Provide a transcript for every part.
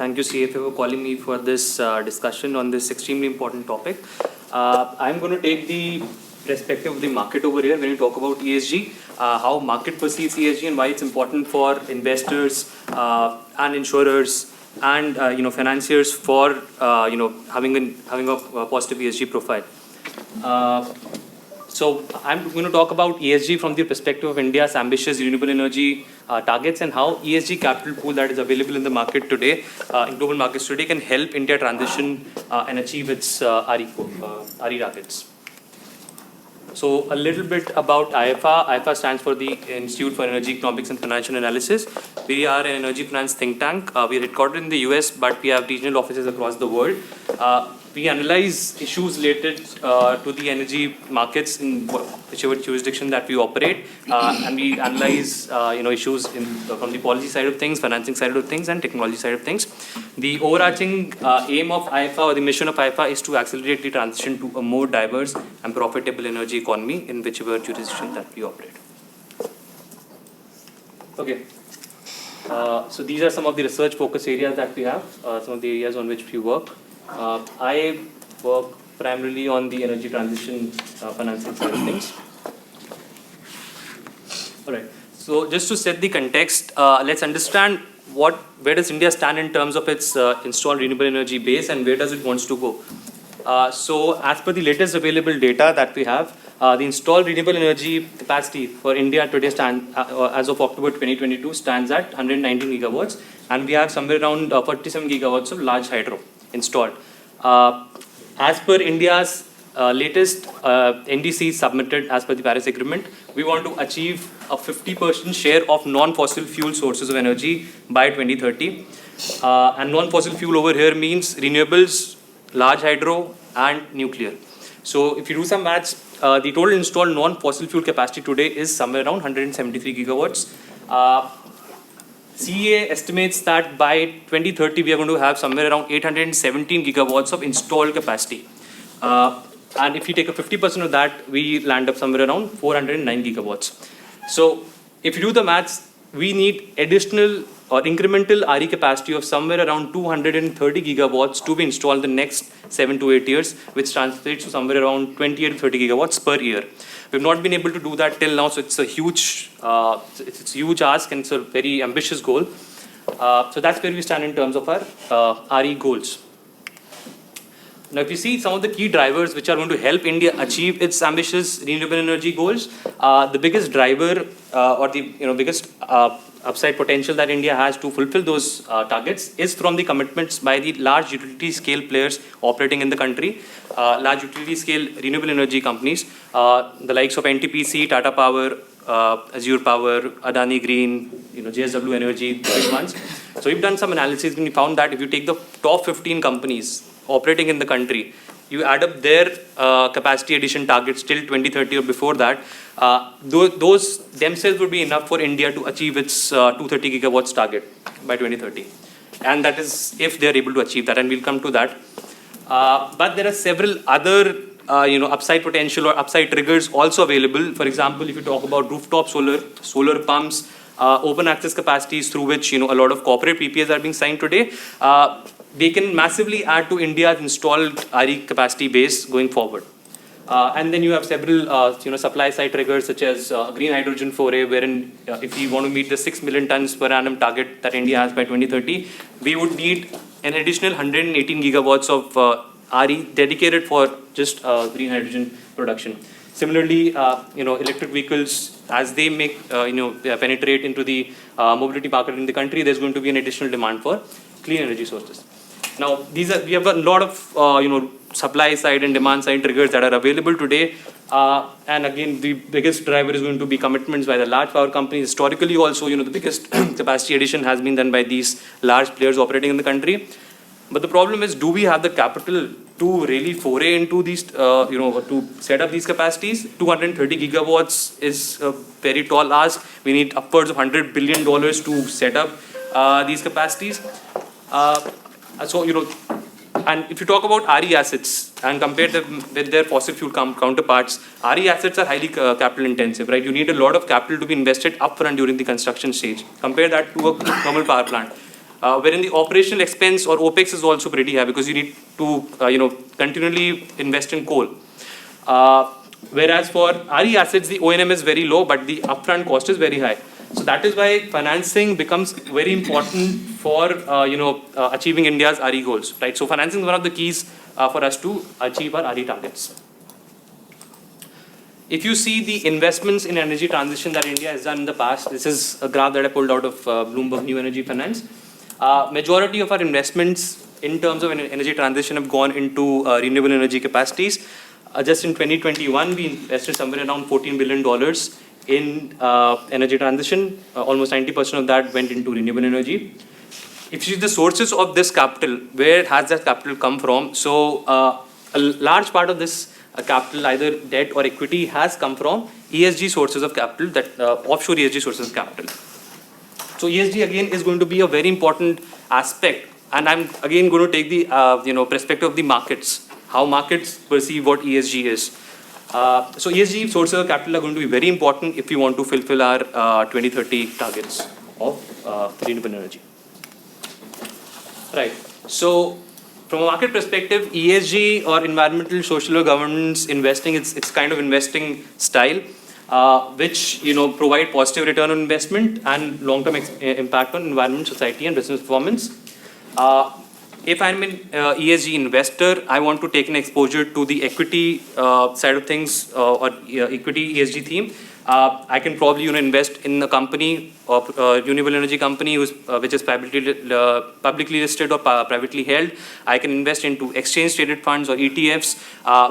Thank you, CFA, for calling me for this discussion on this extremely important topic. I'm going to take the perspective of the market over here when we talk about ESG, how market perceives ESG and why it's important for investors and insurers and financiers for having a positive ESG profile. So I'm going to talk about ESG from the perspective of India's ambitious renewable energy targets and how ESG capital pool that is available in the market today, in global markets today, can help India transition and achieve its RE targets. So a little bit about IIFA. IIFA stands for the Institute for Energy Economics and Financial Analysis. We are an energy finance think tank. We are headquartered in the US, but we have regional offices across the world. We analyze issues related to the energy markets in whichever jurisdiction that we operate, and we analyze issues from the policy side of things, financing side of things, and technology side of things. The overarching aim of IIFA, or the mission of IIFA, is to accelerate the transition to a more diverse and profitable energy economy in whichever jurisdiction that we operate. Okay. So these are some of the research focus areas that we have, some of the areas on which we work. I work primarily on the energy transition financing side of things. All right. So just to set the context, let's understand where does India stand in terms of its installed renewable energy base and where does it wants to go. So as per the latest available data that we have, the installed renewable energy capacity for India today as of October 2022 stands at 119 gigawatts, and we have somewhere around 47 gigawatts of large hydro installed. As per India's latest NDC submitted as per the Paris Agreement, we want to achieve a 50% share of non-fossil fuel sources of energy by 2030. And non-fossil fuel over here means renewables, large hydro, and nuclear. So if you do some maths, the total installed non-fossil fuel capacity today is somewhere around 173 gigawatts. CEA estimates that by 2030 we are going to have somewhere around 817 gigawatts of installed capacity. And if you take a 50% of that, we land up somewhere around 409 gigawatts. So if you do the maths, we need additional or incremental RE capacity of somewhere around 230 gigawatts to be installed in the next 7 to 8 years, which translates to somewhere around 28 to 30 gigawatts per year. We've not been able to do that till now, so it's a huge ask and it's a very ambitious goal. So that's where we stand in terms of our RE goals. Now, if you see some of the key drivers which are going to help India achieve its ambitious renewable energy goals, the biggest driver or the biggest upside potential that India has to fulfill those targets is from the commitments by the large utility scale players operating in the country, large utility scale renewable energy companies, the likes of NTPC, Tata Power, Azure Power, Adani Green, JSW Energy, the big ones. So we've done some analysis and we found that if you take the top 15 companies operating in the country, you add up their capacity addition targets till 2030 or before that, those themselves would be enough for India to achieve its 230 gigawatts target by 2030. And that is if they are able to achieve that, and we'll come to that. But there are several other upside potential or upside triggers also available. For example, if you talk about rooftop solar pumps, open access capacities through which a lot of corporate PPAs are being signed today, they can massively add to India's installed RE capacity base going forward. And then you have several supply side triggers such as green hydrogen foray, wherein if we want to meet the 6 million tons per annum target that India has by 2030, we would need an additional 118 gigawatts of RE dedicated for just green hydrogen production. Similarly, electric vehicles, as they penetrate into the mobility market in the country, there's going to be an additional demand for clean energy sources. Now, we have got a lot of supply side and demand side triggers that are available today. And again, the biggest driver is going to be commitments by the large power companies. Historically, also, the biggest capacity addition has been done by these large players operating in the country. But the problem is, do we have the capital to really foray into these, to set up these capacities? 230 gigawatts is a very tall ask. We need upwards of $100 billion to set up these capacities. And if you talk about RE assets and compare them with their fossil fuel counterparts, RE assets are highly capital intensive, right? You need a lot of capital to be invested upfront during the construction stage. Compare that to a thermal power plant. wherein the operational expense or OPEX is also pretty high because you need to, continually invest in coal. Whereas for RE assets, the O&M is very low, but the upfront cost is very high. So that is why financing becomes very important for, achieving India's RE goals, right? So financing is one of the keys for us to achieve our RE targets. If you see the investments in energy transition that India has done in the past, this is a graph that I pulled out of Bloomberg New Energy Finance. Majority of our investments in terms of energy transition have gone into renewable energy capacities. Just in 2021, we invested somewhere around $14 billion in energy transition. Almost 90% of that went into renewable energy. If you see the sources of this capital, where has that capital come from? So a large part of this capital, either debt or equity, has come from ESG sources of capital, that offshore ESG sources of capital. So ESG again is going to be a very important aspect, and I'm again going to take the perspective of the markets, how markets perceive what ESG is. So ESG sources of capital are going to be very important if we want to fulfill our 2030 targets of renewable energy. Right. So from a market perspective, ESG or environmental, social, or governance investing, it's kind of investing style, which provide positive return on investment and long-term impact on environment, society, and business performance. If I'm an ESG investor, I want to take an exposure to the equity side of things or equity ESG theme. I can probably invest in a company or renewable energy company which is publicly listed or privately held. I can invest into exchange traded funds or ETFs,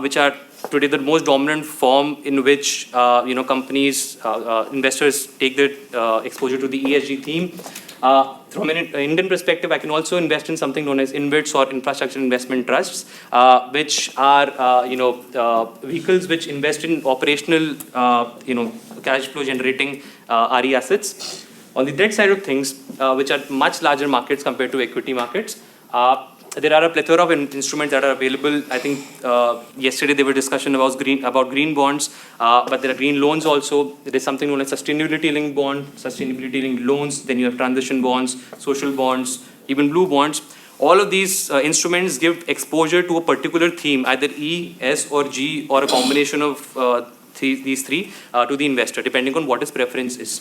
which are today the most dominant form in which companies, investors take their exposure to the ESG theme. From an Indian perspective, I can also invest in something known as InvITs or infrastructure investment trusts, which are vehicles which invest in operational cash flow generating RE assets. On the debt side of things, which are much larger markets compared to equity markets, there are a plethora of instruments that are available. I think yesterday there were discussion about green bonds, but there are green loans also. There is something known as sustainability linked bond, sustainability linked loans. Then you have transition bonds, social bonds, even blue bonds. All of these instruments give exposure to a particular theme, either E, S, or G, or a combination of these three to the investor, depending on what his preference is.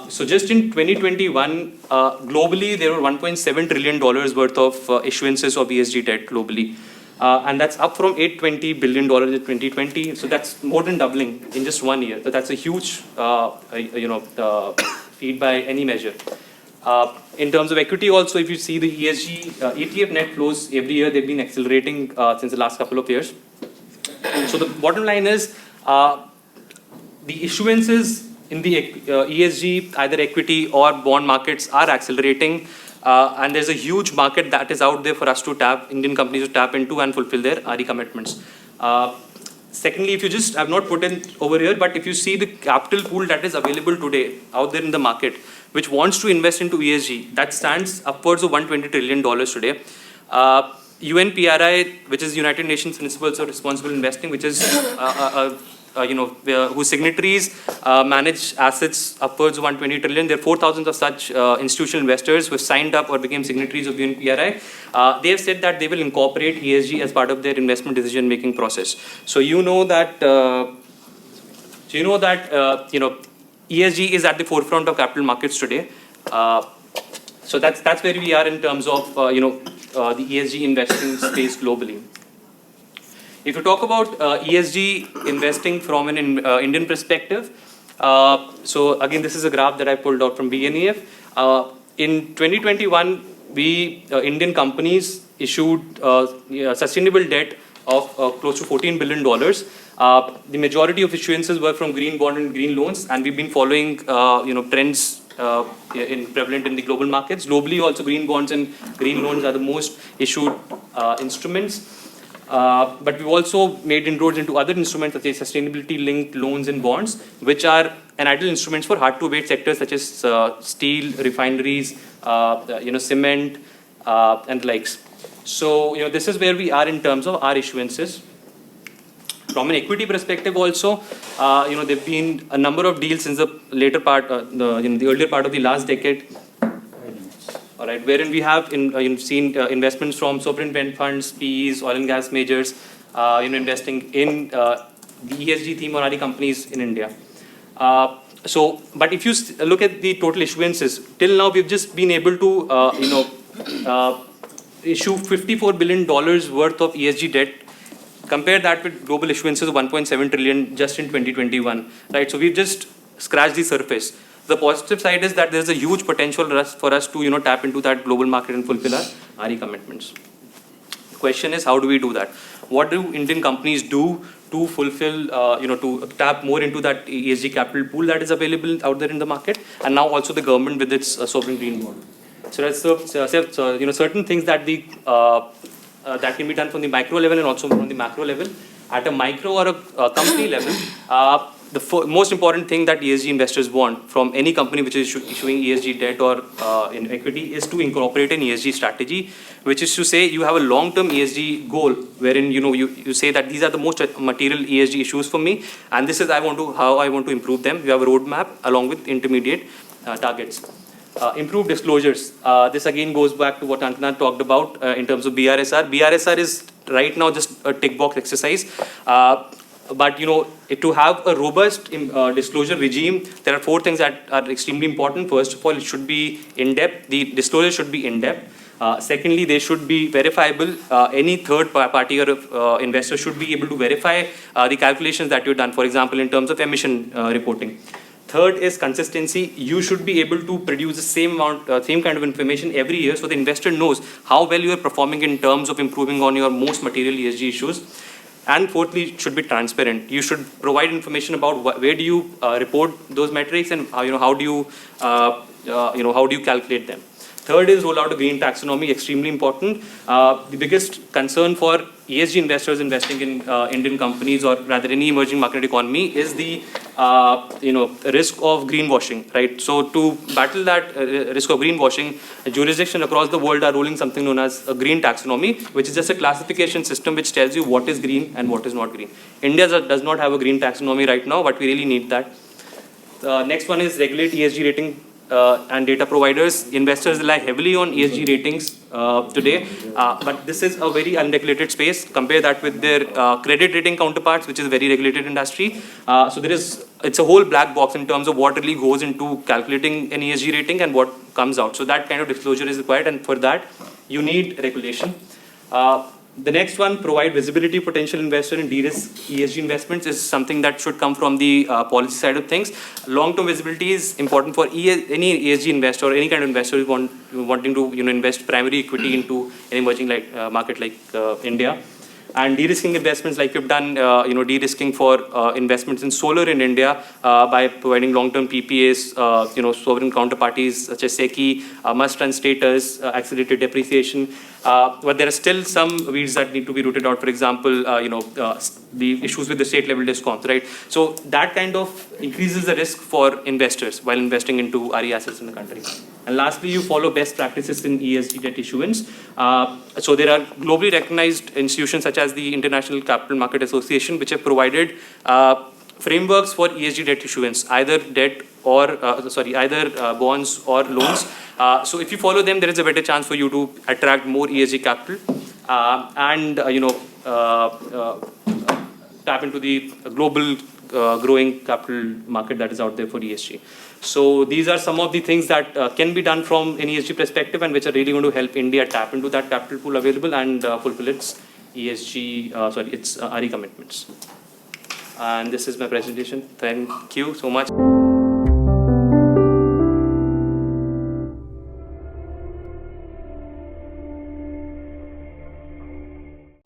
So just in 2021, globally, there were $1.7 trillion worth of issuances of ESG debt globally. And that's up from $820 billion in 2020. So that's more than doubling in just 1 year. So that's a huge, feat by any measure. In terms of equity also, if you see the ESG ETF net flows every year, they've been accelerating since the last couple of years. So the bottom line is the issuances in the ESG, either equity or bond markets, are accelerating, and there's a huge market that is out there for us to tap, Indian companies to tap into and fulfill their RE commitments. Secondly, if you just, I've not put in over here, but if you see the capital pool that is available today out there in the market, which wants to invest into ESG, that stands upwards of $120 trillion today. UNPRI, which is United Nations Principles of Responsible Investing, which is whose signatories manage assets upwards of 120 trillion. There are 4,000 of such institutional investors who have signed up or became signatories of UNPRI. They have said that they will incorporate ESG as part of their investment decision-making process. So ESG is at the forefront of capital markets today. So that's where we are in terms of the ESG investing space globally. If you talk about ESG investing from an Indian perspective, so again, this is a graph that I pulled out from BNEF. In 2021, Indian companies issued sustainable debt of close to $14 billion. The majority of issuances were from green bond and green loans, and we've been following trends prevalent in the global markets. Globally, also green bonds and green loans are the most issued instruments. But we've also made inroads into other instruments such as sustainability-linked loans and bonds, which are ideal instruments for hard-to-abate sectors such as steel, refineries, cement, and the likes. So this is where we are in terms of our issuances. From an equity perspective, also, there've been a number of deals since the later part, the earlier part of the last decade. all right, wherein we have seen investments from sovereign wealth funds, PEs, oil and gas majors, investing in the ESG theme or RE companies in India. But if you look at the total issuances, till now we've just been able to, issue $54 billion worth of ESG debt. Compare that with global issuances of 1.7 trillion just in 2021, right? So we've just scratched the surface. The positive side is that there's a huge potential for us to, tap into that global market and fulfill our RE commitments. The question is, how do we do that? What do Indian companies do to fulfill, to tap more into that ESG capital pool that is available out there in the market, and now also the government with its sovereign green bond. So that's certain things that that can be done from the micro level and also from the macro level. At a micro or a company level, the most important thing that ESG investors want from any company which is issuing ESG debt or in equity is to incorporate an ESG strategy, which is to say you have a long-term ESG goal wherein you say that these are the most material ESG issues for me, and this is how I want to improve them. You have a roadmap along with intermediate targets. Improved disclosures. This again goes back to what Ankana talked about in terms of BRSR. BRSR is right now just a tick box exercise. But to have a robust disclosure regime, there are 4 things that are extremely important. First of all, it should be in-depth. The disclosure should be in-depth. Secondly, they should be verifiable. Any third party or investor should be able to verify the calculations that you've done, for example, in terms of emission reporting. Third is consistency. You should be able to produce the same kind of information every year so the investor knows how well you are performing in terms of improving on your most material ESG issues. And fourthly, it should be transparent. You should provide information about where do you report those metrics and how do you calculate them. Third is roll out a green taxonomy, extremely important. The biggest concern for ESG investors investing in Indian companies or rather any emerging market economy is the risk of greenwashing, right? So to battle that risk of greenwashing, jurisdictions across the world are rolling something known as a green taxonomy, which is just a classification system which tells you what is green and what is not green. India does not have a green taxonomy right now, but we really need that. Next one is regulate ESG rating and data providers. Investors rely heavily on ESG ratings today, but this is a very unregulated space. Compare that with their credit rating counterparts, which is a very regulated industry. So it's a whole black box in terms of what really goes into calculating an ESG rating and what comes out. So that kind of disclosure is required, and for that, you need regulation. The next one, provide visibility potential investor in de-risk ESG investments, is something that should come from the policy side of things. Long-term visibility is important for any ESG investor or any kind of investor who wanting to invest primary equity into an emerging market like India. And de-risking investments, like we've done, de-risking for investments in solar in India by providing long-term PPAs, sovereign counterparties such as SECI, must-run status, accelerated depreciation. But there are still some weeds that need to be rooted out. For example, the issues with the state-level discounts, right? So that kind of increases the risk for investors while investing into RE assets in the country. And lastly, you follow best practices in ESG debt issuance. So there are globally recognized institutions such as the International Capital Market Association, which have provided frameworks for ESG debt issuance, either debt or either bonds or loans. So if you follow them, there is a better chance for you to attract more ESG capital and tap into the global growing capital market that is out there for ESG. So these are some of the things that can be done from an ESG perspective and which are really going to help India tap into that capital pool available and fulfill its its RE commitments. And this is my presentation. Thank you so much.